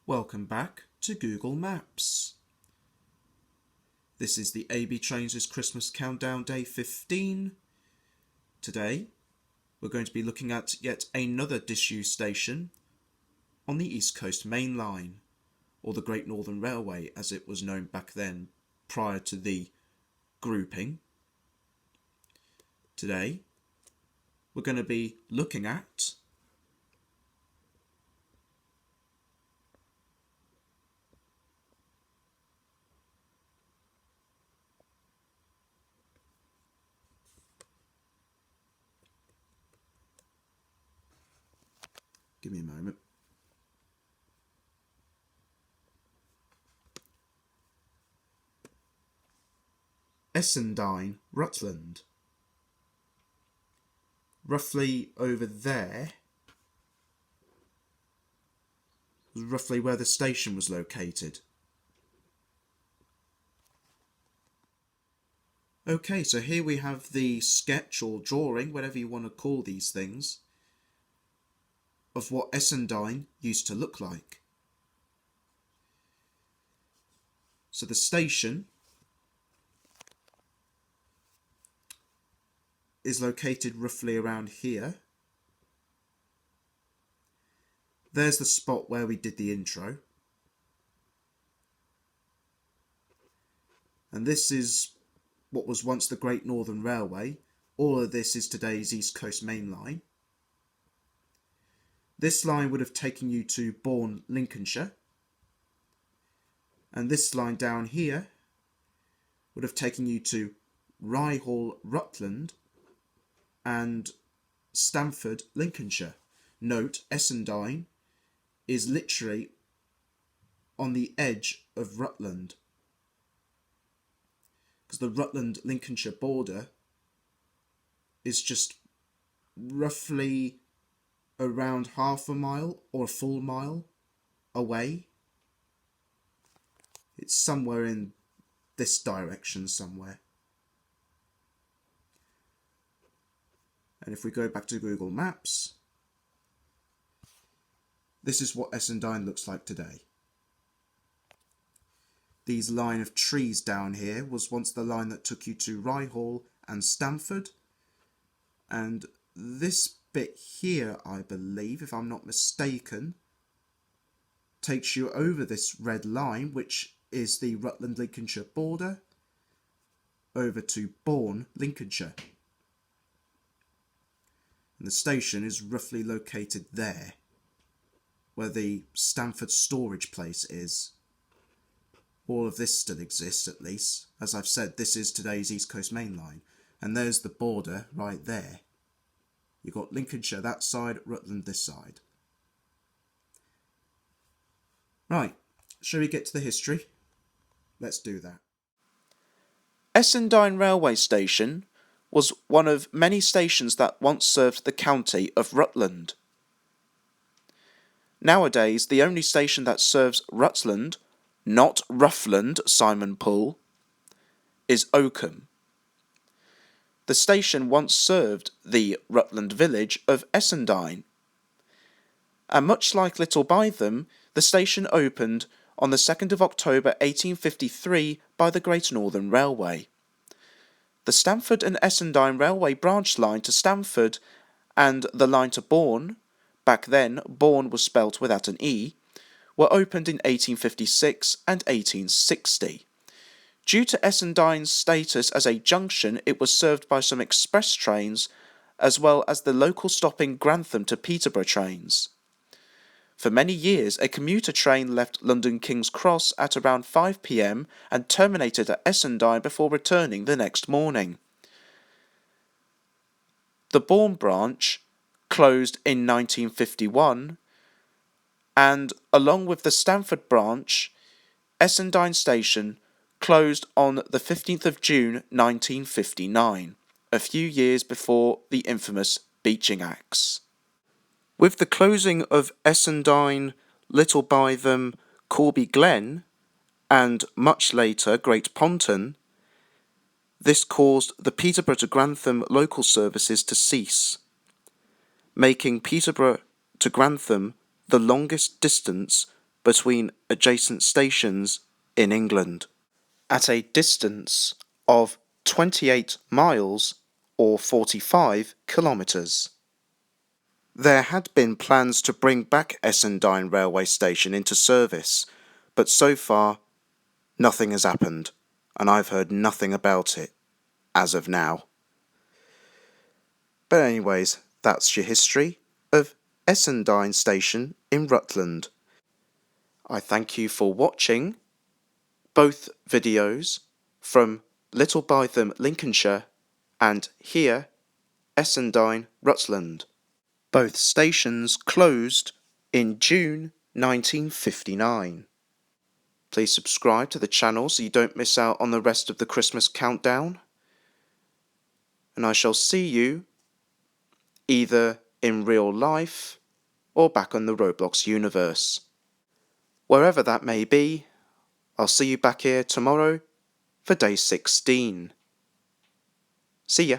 Welcome back to Google Maps. This is the AB Trains' Christmas Countdown Day 15. Today, we're going to be looking at yet another disused station on the East Coast Main Line, or the Great Northern Railway as it was known back then prior to the grouping. Today, we're going to be looking at Give me a moment. Essendine, Rutland. Roughly over there was roughly where the station was located. Okay, so here we have the sketch or drawing, whatever you want to call these things, of what Essendine used to look like. So the station is located roughly around here. There's the spot where we did the intro. And this is what was once the Great Northern Railway. All of this is today's East Coast Main Line. This line would have taken you to Bourne, Lincolnshire. And this line down here would have taken you to Rye-Hall, Rutland, and Stamford, Lincolnshire. Note, Essendine is literally on the edge of Rutland, because the Rutland-Lincolnshire border is just roughly around half a mile or a full mile away. It's somewhere in this direction somewhere. And if we go back to Google Maps, this is what Essendine looks like today. These line of trees down here was once the line that took you to Rye-Hall and Stamford. And this bit here, I believe, if I'm not mistaken, takes you over this red line, which is the Rutland-Lincolnshire border, over to Bourne, Lincolnshire. And the station is roughly located there, where the Stamford storage place is. All of this still exists, at least. As I've said, this is today's East Coast Main Line. And there's the border right there. You've got Lincolnshire that side, Rutland this side. Right, shall we get to the history? Let's do that. Essendine Railway Station was one of many stations that once served the county of Rutland. Nowadays, the only station that serves Rutland, not Roughland, Simon Poole, is Oakham. The station once served the Rutland village of Essendine. And much like Little Bytham, the station opened on the 2nd of October 1853 by the Great Northern Railway. The Stamford and Essendine Railway branch line to Stamford and the line to Bourne, back then Bourne was spelt without an E, were opened in 1856 and 1860. Due to Essendine's status as a junction, it was served by some express trains, as well as the local stopping Grantham to Peterborough trains. For many years, a commuter train left London King's Cross at around 5 p.m. and terminated at Essendine before returning the next morning. The Bourne branch closed in 1951, and along with the Stamford branch, Essendine Station closed on the 15th of June 1959, a few years before the infamous Beeching Acts. With the closing of Essendine, Little Bytham, Corby Glen, and much later Great Ponton, this caused the Peterborough to Grantham local services to cease, making Peterborough to Grantham the longest distance between adjacent stations in England, at a distance of 28 miles or 45 kilometres. There had been plans to bring back Essendine railway station into service, but so far nothing has happened, and I've heard nothing about it as of now. But anyways, that's your history of Essendine Station in Rutland. I thank you for watching both videos from Little Bytham, Lincolnshire, and here, Essendine, Rutland. Both stations closed in June 1959. Please subscribe to the channel so you don't miss out on the rest of the Christmas countdown. And I shall see you either in real life or back on the Roblox universe. Wherever that may be, I'll see you back here tomorrow for day 16. See ya.